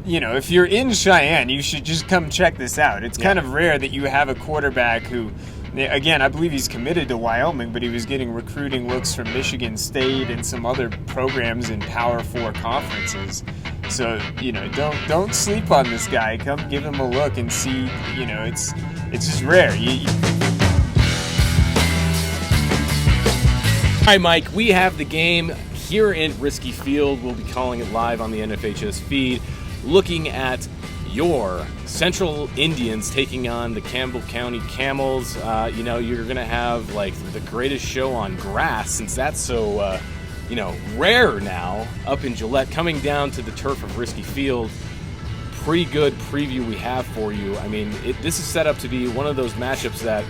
if you're in Cheyenne, you should just come check this out. It's kind of rare that you have a quarterback who, again, I believe he's committed to Wyoming, but he was getting recruiting looks from Michigan State and some other programs in Power 4 conferences. So, don't sleep on this guy. Come give him a look and see, it's just rare. All right, Mike, we have the game here in Riske Field. We'll be calling it live on the NFHS feed, looking at your Central Indians taking on the Campbell County Camels. You're going to have, like, the greatest show on grass, since that's so, rare now up in Gillette, coming down to the turf of Riske Field. Pretty good preview we have for you. I mean, this is set up to be one of those matchups that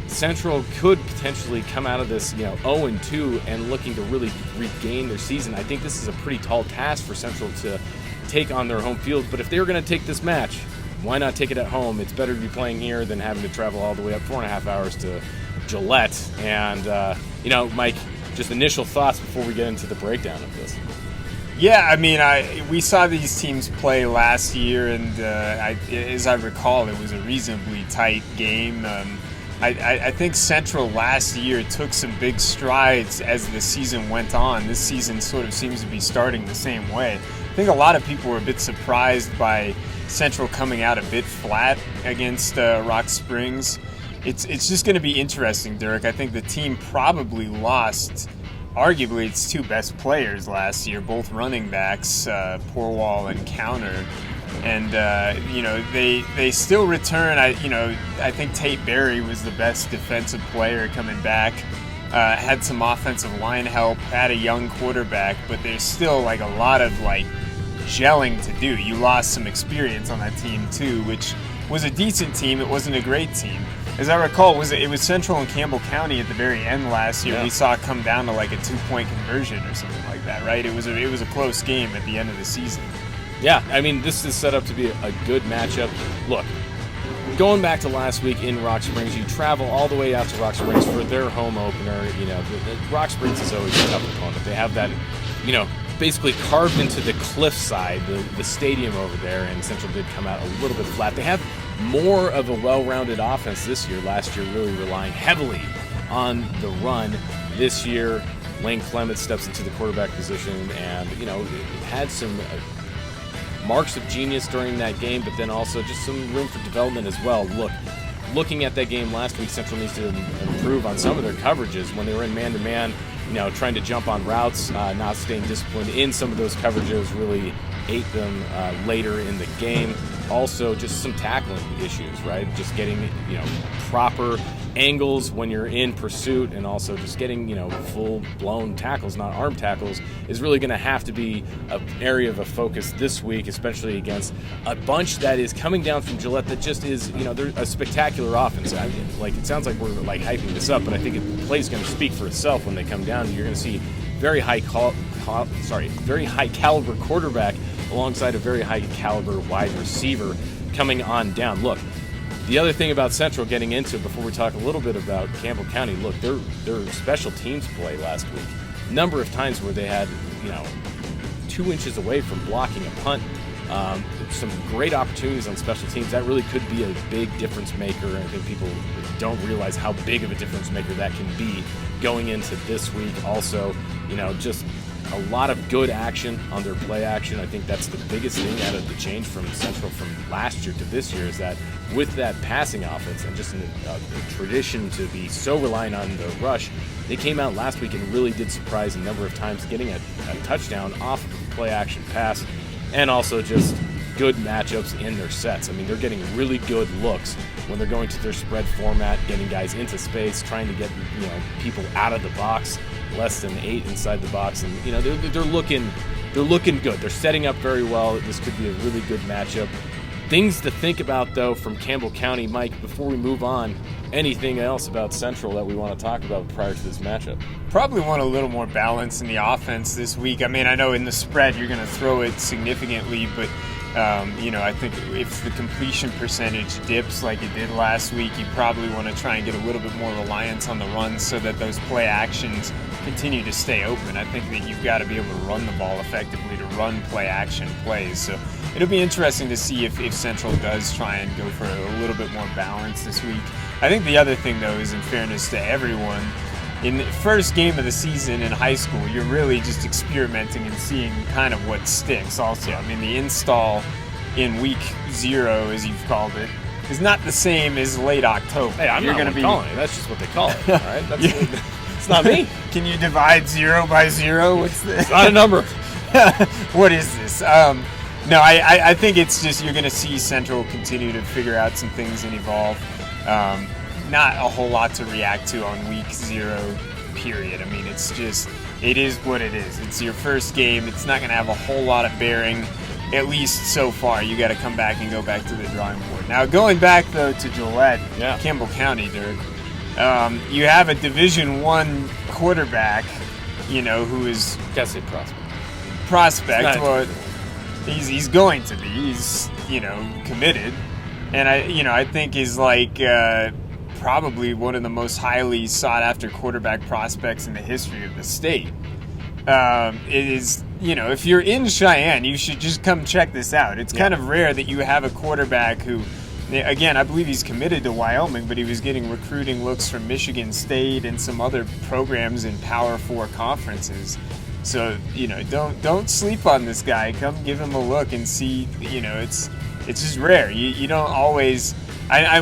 Central could potentially come out of this, 0-2 and looking to really regain their season. I think this is a pretty tall task for Central to take on their home field, but if they were going to take this match, why not take it at home? It's better to be playing here than having to travel all the way up 4.5 hours to Gillette. And, Mike, just initial thoughts before we get into the breakdown of this. Yeah, I mean, we saw these teams play last year, and as I recall, it was a reasonably tight game. I think Central last year took some big strides as the season went on. This season sort of seems to be starting the same way. I think a lot of people were a bit surprised by Central coming out a bit flat against Rock Springs. It's just going to be interesting, Dirk. I think the team probably lost arguably its two best players last year, both running backs, Porwall and Counter. And, they still return. I think Tate Berry was the best defensive player coming back. Had some offensive line help, had a young quarterback, but there's still, a lot of, gelling to do. You lost some experience on that team, too, which was a decent team. It wasn't a great team. As I recall, it was Central and Campbell County at the very end last year. Yeah. We saw it come down to, a 2-point conversion or something like that, right? It was a close game at the end of the season. Yeah, I mean, this is set up to be a good matchup. Look, going back to last week in Rock Springs, you travel all the way out to Rock Springs for their home opener. Rock Springs is always a tough opponent. They have that, basically carved into the cliffside, the stadium over there, and Central did come out a little bit flat. They have more of a well-rounded offense this year. Last year, really relying heavily on the run. This year, Lane Clement steps into the quarterback position and, had some marks of genius during that game, but then also just some room for development as well. Looking at that game last week, Central needs to improve on some of their coverages when they were in man-to-man, trying to jump on routes, not staying disciplined in some of those coverages really ate them later in the game. Also, just some tackling issues, right? Just getting, proper angles when you're in pursuit, and also just getting, full-blown tackles, not arm tackles, is really going to have to be an area of a focus this week, especially against a bunch that is coming down from Gillette that just is, they're a spectacular offense. It sounds like we're hyping this up, but I think the play is going to speak for itself when they come down. You're going to see very high caliber quarterback alongside a very high caliber wide receiver coming on down. Look, the other thing about Central getting into, before we talk a little bit about Campbell County, look, their special teams play last week. Number of times where they had, 2 inches away from blocking a punt. Some great opportunities on special teams. That really could be a big difference maker. I think people don't realize how big of a difference maker that can be going into this week. Also, just a lot of good action on their play action. I think that's the biggest thing out of the change from Central from last year to this year, is that with that passing offense and just a tradition to be so reliant on the rush, they came out last week and really did surprise a number of times, getting a touchdown off of a play action pass, and also just good matchups in their sets. I mean, they're getting really good looks when they're going to their spread format, getting guys into space, trying to get people out of the box, less than 8 inside the box, and they're looking good. They're setting up very well. This could be a really good matchup. Things to think about, though, from Campbell County. Mike, before we move on, anything else about Central that we want to talk about prior to this matchup? Probably want a little more balance in the offense this week. I mean, I know in the spread you're going to throw it significantly, but I think if the completion percentage dips like it did last week, you probably want to try and get a little bit more reliance on the run so that those play actions continue to stay open. I think that you've got to be able to run the ball effectively to run play action plays. So it'll be interesting to see if Central does try and go for a little bit more balance this week. I think the other thing, though, is in fairness to everyone, in the first game of the season in high school, you're really just experimenting and seeing kind of what sticks also. I mean, the install in week 0, as you've called it, is not the same as late October. Hey, I'm not calling it. That's just what they call it, all right? It's not me. Can you divide 0 by 0? What's this? It's not a number. What is this? No, I think it's just you're going to see Central continue to figure out some things and evolve. Not a whole lot to react to on week 0, period. I mean, it is what it is. It's your first game. It's not going to have a whole lot of bearing, at least so far. You got to come back and go back to the drawing board. Now, going back, though, to Gillette, Campbell County, Dirk, you have a Division I quarterback, who is... Gotta say prospect. Well, he's going to be. He's, committed. And I think is probably one of the most highly sought after quarterback prospects in the history of the state. It is, if you're in Cheyenne, you should just come check this out. It's kind of rare that you have a quarterback who, again, I believe he's committed to Wyoming, but he was getting recruiting looks from Michigan State and some other programs in Power 4 conferences. So, don't sleep on this guy. Come give him a look and see, it's just rare. You don't always...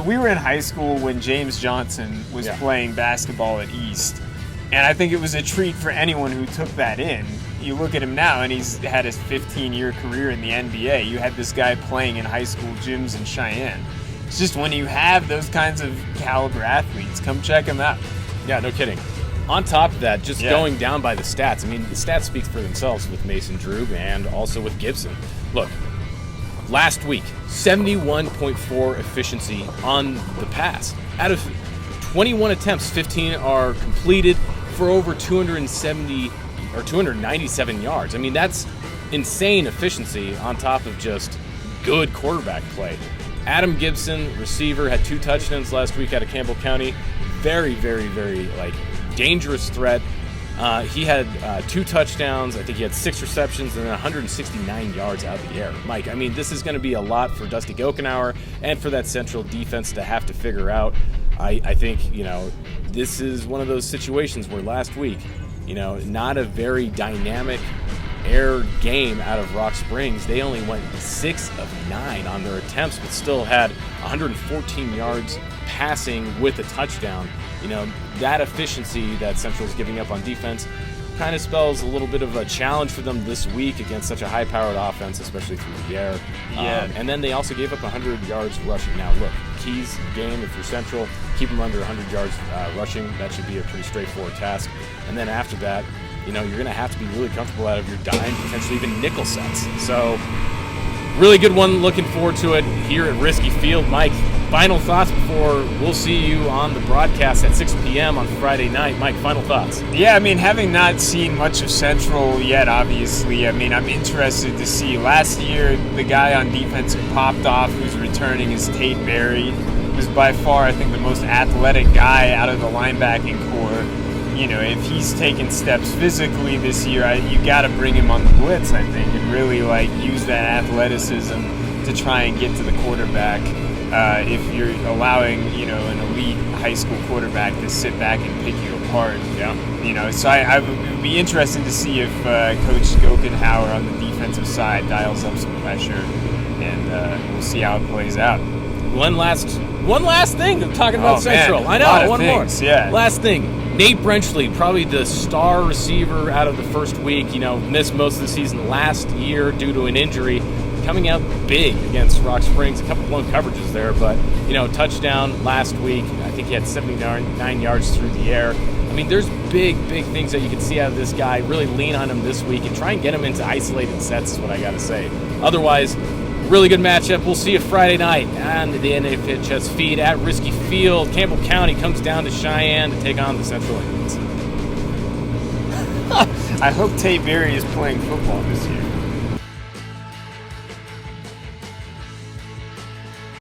we were in high school when James Johnson was playing basketball at East, and I think it was a treat for anyone who took that in. You look at him now, and he's had his 15-year career in the NBA. You had this guy playing in high school gyms in Cheyenne. It's just when you have those kinds of caliber athletes, come check him out. Yeah, no kidding. On top of that, just going down by the stats, I mean, the stats speak for themselves with Mason Drube and also with Gibson. Look, last week, 71.4 efficiency on the pass. Out of 21 attempts, 15 are completed for over 270 or 297 yards. I mean, that's insane efficiency on top of just good quarterback play. Adam Gibson, receiver, had 2 touchdowns last week out of Campbell County. Very, very, very, dangerous threat. He had 2 touchdowns. I think he had 6 receptions and then 169 yards out of the air. Mike, I mean, this is going to be a lot for Dusty Gokenauer and for that Central defense to have to figure out. I think, this is one of those situations where last week, not a very dynamic air game out of Rock Springs. They only went 6 of 9 on their attempts, but still had 114 yards passing with a touchdown. That efficiency that Central's giving up on defense kind of spells a little bit of a challenge for them this week against such a high-powered offense, especially through the air. And then they also gave up 100 yards rushing. Now, look, keys game, if you're Central, keep them under 100 yards rushing. That should be a pretty straightforward task. And then after that, you're going to have to be really comfortable out of your dime, potentially even nickel sets. So, really good one. Looking forward to it here at Riske Field. Mike, final thoughts before we'll see you on the broadcast at 6 p.m. on Friday night. Mike, final thoughts. Yeah, I mean, having not seen much of Central yet, obviously, I'm interested to see. Last year, the guy on defense who popped off, who's returning, is Tate Berry, who's by far, I think, the most athletic guy out of the linebacking core. If he's taking steps physically this year, you got to bring him on the blitz, I think, and really use that athleticism to try and get to the quarterback. If you're allowing an elite high school quarterback to sit back and pick you apart, so it would be interesting to see if Coach Gokenauer on the defensive side dials up some pressure, and we'll see how it plays out. One last thing. I'm talking about Central. Man, I know. One things, more. Yeah. Last thing. Nate Brenchley, probably the star receiver out of the first week, missed most of the season last year due to an injury, coming out big against Rock Springs. A couple blown coverages there, but, touchdown last week. I think he had 79 yards through the air. I mean, there's big things that you can see out of this guy. Really lean on him this week and try and get him into isolated sets is what I got to say. Otherwise, really good matchup. We'll see you Friday night on the NFHS feed at Riske Field. Campbell County comes down to Cheyenne to take on the Central Indians. I hope Tate Berry is playing football this year.